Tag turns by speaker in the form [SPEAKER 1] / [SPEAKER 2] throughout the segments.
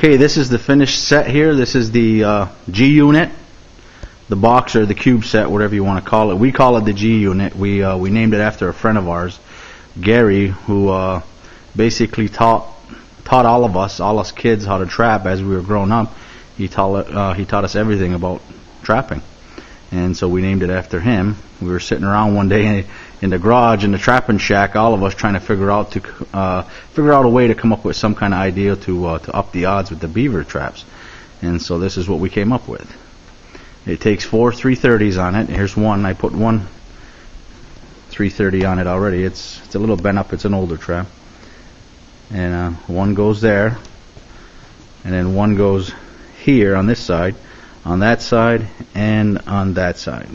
[SPEAKER 1] Okay, this is the finished set here. This is the G unit, the box or the cube set, whatever you want to call it. We call it the G unit. We named it after a friend of ours, Gary, who basically taught all us kids, how to trap as we were growing up. He taught us everything about trapping, and so we named it after him. We were sitting around one day in the garage in the trapping shack, all of us trying to figure out a way to come up with some kind of idea to up the odds with the beaver traps. And so this is what we came up with. It takes 4 330s on it. Here's one. I put one 330 on it already. It's a little bent up. It's an older trap. And one goes there, and then one goes here on this side, on that side, and on that side.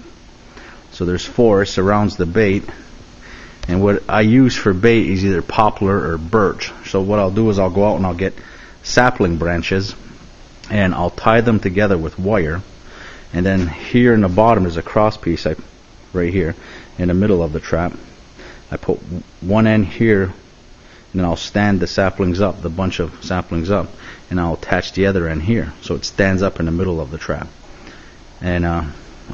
[SPEAKER 1] So there's 4. It surrounds the bait, and what I use for bait is either poplar or birch. So what I'll do is I'll go out and I'll get sapling branches, and I'll tie them together with wire, and then here in the bottom is a cross piece right here in the middle of the trap. I put one end here, and then I'll stand the saplings up, the bunch of saplings up, and I'll attach the other end here so it stands up in the middle of the trap. And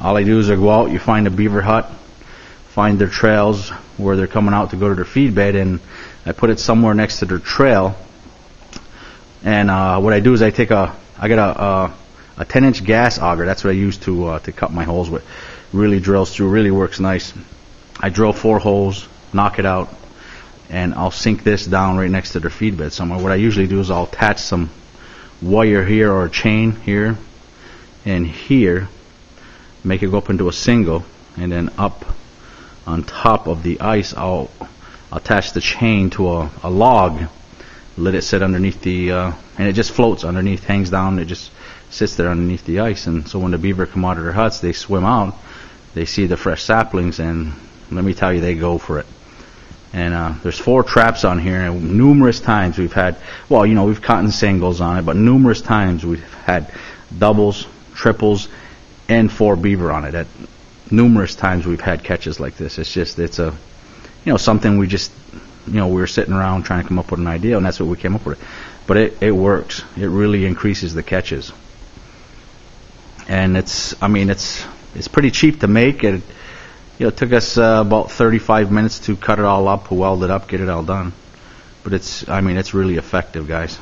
[SPEAKER 1] all I do is I go out, you find a beaver hut, find their trails where they're coming out to go to their feed bed, and I put it somewhere next to their trail. And what I do is I get a 10-inch gas auger. That's what I use to cut my holes with. Really drills through, really works nice. I drill 4 holes, knock it out, and I'll sink this down right next to their feed bed somewhere. What I usually do is I'll attach some wire here or a chain here and here, make it go up into a single, and then up on top of the ice I'll attach the chain to a log, let it sit underneath the and it just floats underneath, hangs down, it just sits there underneath the ice. And so when the beaver come out of their huts, they swim out, they see the fresh saplings, and let me tell you, they go for it. And there's 4 traps on here, and numerous times we've had, well, you know, we've caught singles on it, but numerous times we've had doubles, triples, and 4 beaver on it. At numerous times we've had catches like this. It's a, you know, something we just, you know, we were sitting around trying to come up with an idea, and that's what we came up with. But it works. It really increases the catches. And it's pretty cheap to make. It took us about 35 minutes to cut it all up, weld it up, get it all done. But it's really effective, guys.